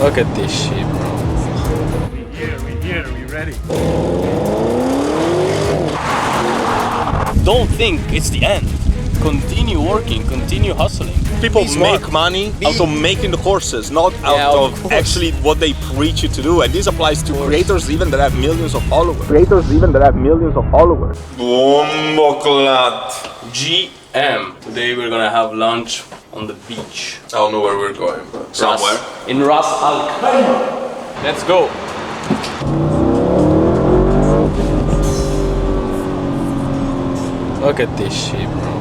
Look at this shit, bro. We here, we ready. Don't think it's the end. Continue working, continue hustling. People Be smart. make money out of making the courses, not Yeah, out of of course. actually what they preach you to do. And this applies to course. creators even that have millions of followers. Bomboclat. GM. Today we're gonna have lunch on the beach. I don't know where we're going, but somewhere. In Ras Al Khaimah. Let's go. Look at this shit, bro.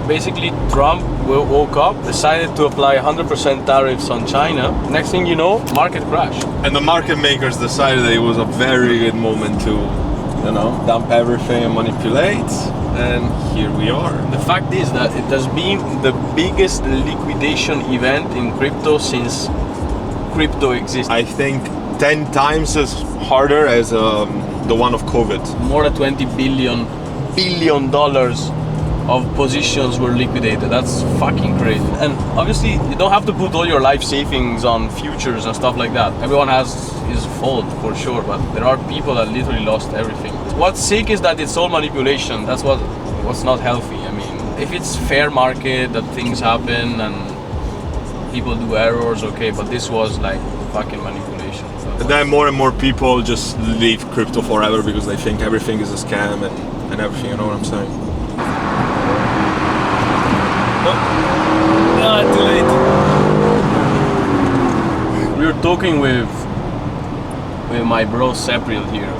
Basically, Trump woke up, decided to apply 100% tariffs on China. Next thing you know, market crash. And the market makers decided that it was a very good moment to, dump everything and manipulate. And here we are. The fact is that it has been the biggest liquidation event in crypto since crypto exists. I think 10 times as harder as the one of COVID. More than $20 billion of positions were liquidated. That's fucking crazy. And obviously, you don't have to put all your life savings on futures and stuff like that. Everyone has his fault for sure, but there are people that literally lost everything. What's sick is that it's all manipulation. That's what's not healthy. I mean, if it's fair market, that things happen and people do errors, okay, but this was like fucking manipulation. And then more and more people just leave crypto forever because they think everything is a scam and everything, you know what I'm saying? Too late. We were talking with my bro Sepril here.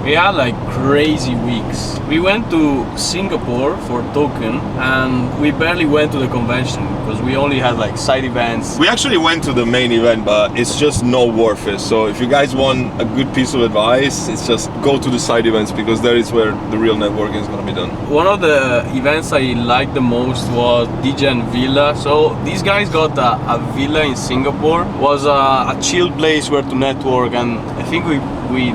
We had like crazy weeks. We went to Singapore for token and we barely went to the convention because we only had like side events. We actually went to the main event, but it's just not worth it. So if you guys want a good piece of advice, it's just go to the side events because there is where the real networking is gonna be done. One of the events I liked the most was DJN Villa. So these guys got a villa in Singapore. It was a chill place where to network, and I think we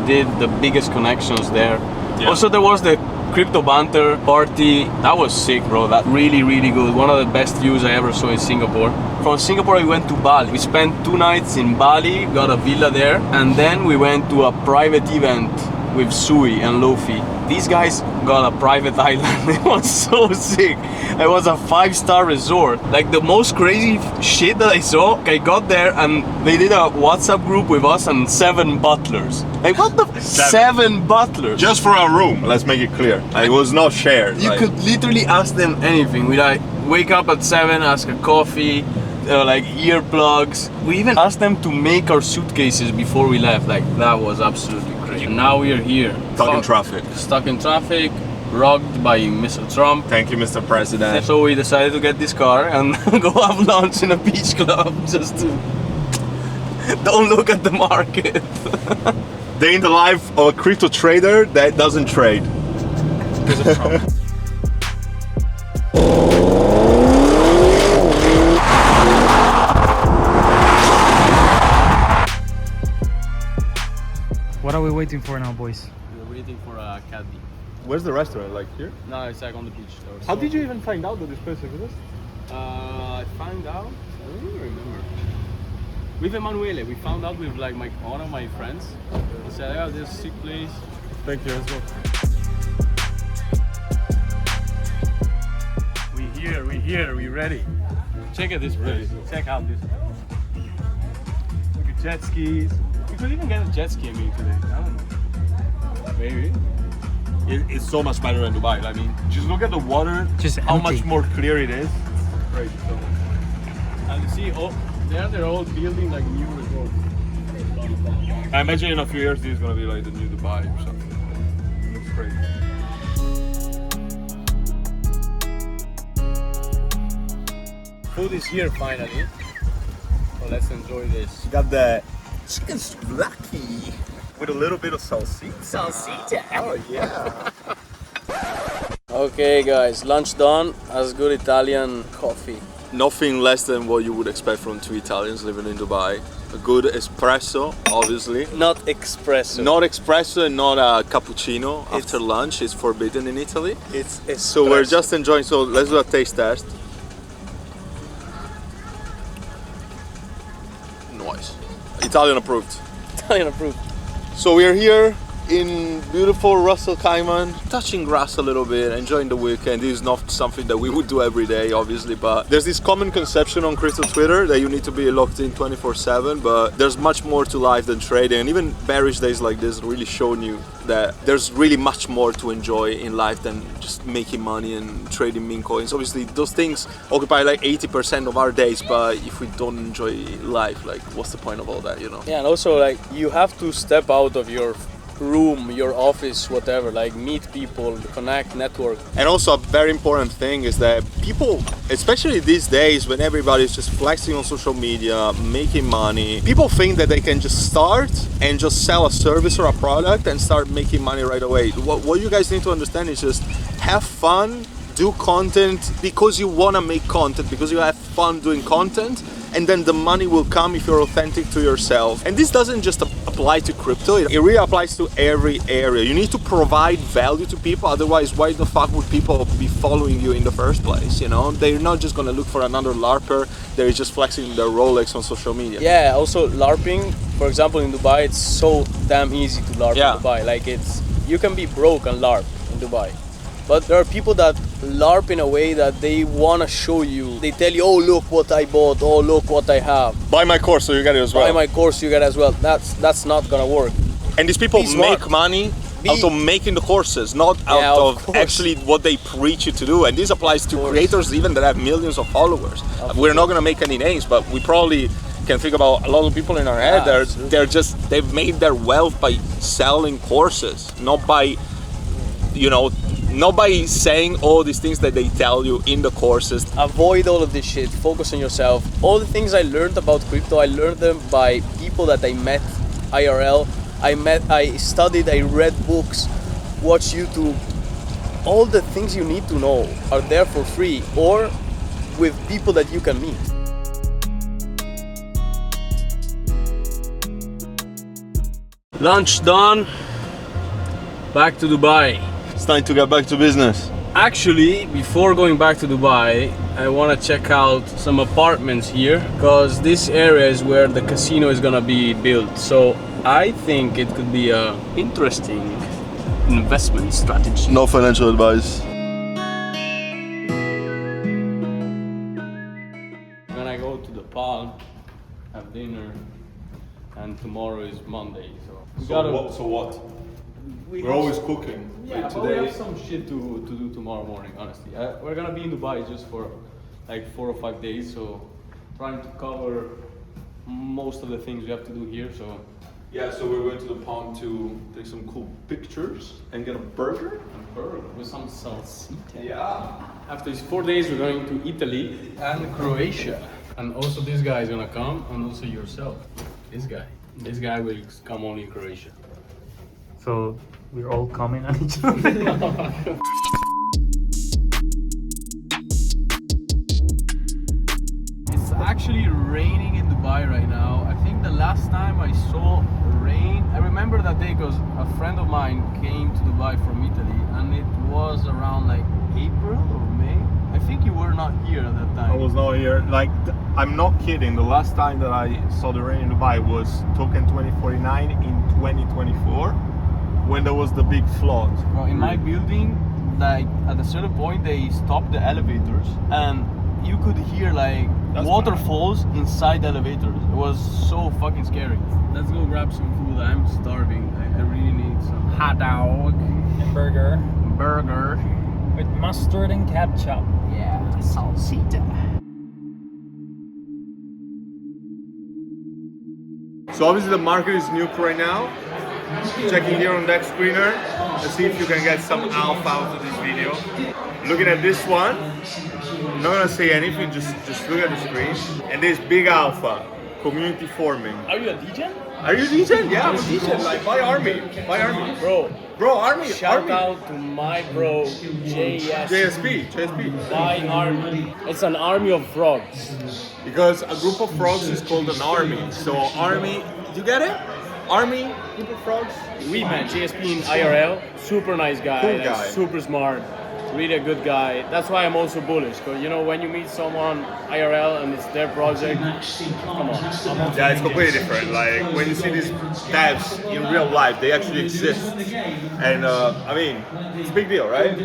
did the biggest connections there. Yeah. Also, there was the crypto banter party. That was sick, bro. That really good. One of the best views I ever saw in Singapore. From Singapore we went to Bali. We spent 2 nights in Bali, got a villa there, and then we went to a private event with Sui and Lofi. These guys got a private island. It was so sick. It was a 5-star resort. Like the most crazy shit that I saw. I got there and they did a WhatsApp group with us and 7 butlers. Like what the 7 butlers? Just for our room, let's make it clear. It was not shared. You could literally ask them anything. We like wake up at 7, ask a coffee, like earplugs. We even asked them to make our suitcases before we left. Like that was absolutely crazy. And now we are here. Stuck in traffic. Stuck in traffic, robbed by Mr. Trump. Thank you, Mr. President. So we decided to get this car and go have lunch in a beach club just to don't look at the market. Day in the life of a crypto trader that doesn't trade. Because of Trump. What are we waiting for now, boys? We're waiting for a caddy. Where's the restaurant? Like here? No, it's like on the beach. How did you even find out that this place exists? I found out. I don't even remember. With Emanuele, we found out with like one of my friends. He said, "Oh, this sick place." Thank you as well. We here, we ready. Check out this place. Check out this. Look at jet skis. We could even get a jet ski today. I don't know. Maybe. It's so much better than Dubai. I mean, just look at the water. Just how empty. much more clear it is. Crazy. And you see, they're all building like new resorts. I imagine in a few years this is gonna be like the new Dubai or something. It looks crazy. Food is here finally. So let's enjoy this. Got the chicken souvlaki with a little bit of salsita. Salsita. Oh yeah. Okay guys, lunch done. As good Italian coffee. Nothing less than what you would expect from 2 Italians living in Dubai. A good espresso, obviously. Not espresso. Not espresso and not a cappuccino after lunch. It's forbidden in Italy. It's espresso. So we're just enjoying. So let's do a taste test. guys. Italian approved. Italian approved. So we are here in beautiful Russell Cayman, touching grass a little bit, enjoying the weekend. This is not something that we would do every day, obviously, but there's this common conception on crypto Twitter that you need to be locked in 24/7, but there's much more to life than trading. And even bearish days like this really showing you that there's really much more to enjoy in life than just making money and trading meme coins. Obviously, those things occupy like 80% of our days, but if we don't enjoy life, like what's the point of all that, you know? Yeah, and also like you have to step out of your room, your office, whatever, like meet people, connect, network. And also a very important thing is that people, especially these days when everybody's just flexing on social media, making money, people think that they can just start and just sell a service or a product and start making money right away. What you guys need to understand is just have fun, do content because you want to make content, because you have fun doing content, and then the money will come if you're authentic to yourself. And this doesn't just apply to crypto, it really applies to every area. You need to provide value to people, otherwise why the fuck would people be following you in the first place, you know? They're not just gonna look for another LARPer, they're just flexing their Rolex on social media. Yeah, also LARPing, for example in Dubai, it's so damn easy to LARP in Dubai. Like you can be broke and LARP in Dubai. But there are people that LARP in a way that they want to show you. They tell you, oh, look what I bought. Oh, look what I have. Buy my course so you get it as well. Buy my course, you get it as well. That's not going to work. And these people make money out of making the courses, not out of actually what they preach you to do. And this applies to creators even that have millions of followers. We're not going to make any names, but we probably can think about a lot of people in our head. They've made their wealth by selling courses, not by, you know, not by saying all these things that they tell you in the courses. Avoid all of this shit, focus on yourself. All the things I learned about crypto, I learned them by people that I met IRL. I studied, I read books, watched YouTube. All the things you need to know are there for free or with people that you can meet. Lunch done. Back to Dubai. It's time to get back to business. Actually, before going back to Dubai, I want to check out some apartments here because this area is where the casino is gonna be built. So I think it could be a interesting investment strategy. No financial advice. When I go to the Palm, have dinner, and tomorrow is Monday. So what? We're always cooking. Yeah, but we have some shit to do tomorrow morning, honestly. We're gonna be in Dubai just for like 4 or 5 days, so trying to cover most of the things we have to do here, so. Yeah, so we're going to the pond to take some cool pictures and get a burger. A burger with some salsita. Yeah. After these 4 days, we're going to Italy and Croatia. And also this guy is gonna come, and also yourself. This guy. This guy will come only in Croatia. So we're all coming on each other. It's actually raining in Dubai right now. I think the last time I saw rain, I remember that day because a friend of mine came to Dubai from Italy and it was around like April or May. I think you were not here at that time. I was not here. Like, I'm not kidding. The last time that I saw the rain in Dubai was Token 2049 in 2024 when there was the big flood. Well, in my building, like at a certain point they stopped the elevators and you could hear like waterfalls inside the elevators. It was so fucking scary. Let's go grab some food. I'm starving. I really need some Hot dog and burger burger. with mustard and ketchup. Yeah, salsita. So obviously the market is nuke right now. Checking here on that screener. Let's see if you can get some alpha out of this video. Looking at this one. I'm not gonna say anything, just look at the screen. And this big alpha, community forming. Are you a DJ? Are you DJ? Yeah, I'm a DJ. Like, buy army. Buy army. Bro, army. Shout army. out to my bro JSP. Buy army. It's an army of frogs. Because a group of frogs is called an army. So army, you get it? Army, group of frogs. We met JSP in IRL. Super nice guy. Cool like, guy. super smart. really a good guy. That's why I'm also bullish, because you know, when you meet someone IRL and it's their project, come on. Yeah, it's completely different. Like when you see these devs in real life, they actually exist, and I mean, it's a big deal, right?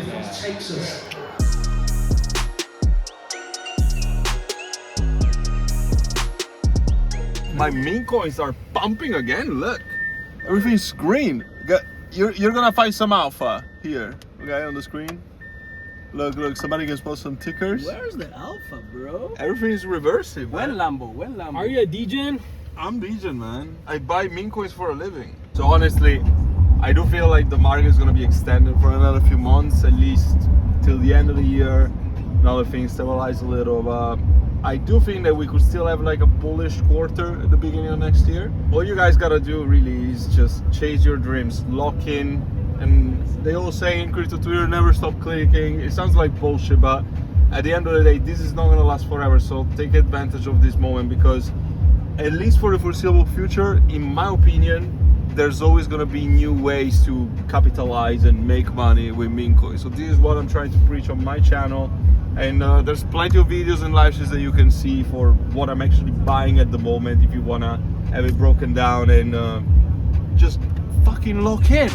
My meme coins are pumping again. Look, everything's green. You're gonna find some alpha here, okay, on the screen. Look, somebody can post some tickers. Where's the alpha, bro? Everything's reversing. When Lambo? Are you a DJ? I'm DJing, man. I buy meme coins for a living. So honestly, I do feel like the market is gonna be extended for another few months, at least till the end of the year. Now that things stabilize a little, but I do think that we could still have like a bullish quarter at the beginning of next year. All you guys gotta do really is just chase your dreams, lock in, and they all say in crypto Twitter, never stop clicking. It sounds like bullshit, but at the end of the day, this is not gonna last forever. So take advantage of this moment, because at least for the foreseeable future, in my opinion, there's always gonna be new ways to capitalize and make money with meme coins. So this is what I'm trying to preach on my channel. And there's plenty of videos and live streams that you can see for what I'm actually buying at the moment if you wanna have it broken down and just fucking lock in.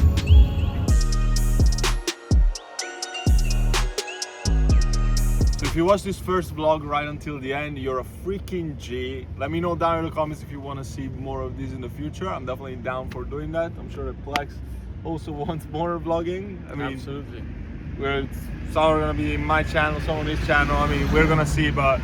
So if you watch this first vlog right until the end, you're a freaking G. Let me know down in the comments if you wanna see more of these in the future. I'm definitely down for doing that. I'm sure that Plex also wants more vlogging. I mean, Absolutely. some are gonna be in my channel, some on his channel. I mean, we're gonna see, but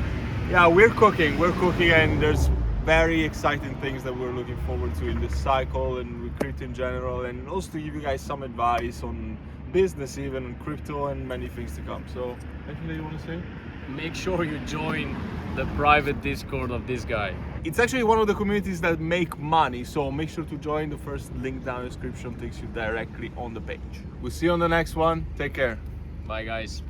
yeah, we're cooking, and there's very exciting things that we're looking forward to in this cycle and with crypto in general, and also to give you guys some advice on business, even on crypto, and many things to come. So, anything that you want to say? Make sure you join the private Discord of this guy. It's actually one of the communities that make money, so make sure to join. The first link down in the description takes you directly on the page. We'll see you on the next one. Take care. Bye, guys.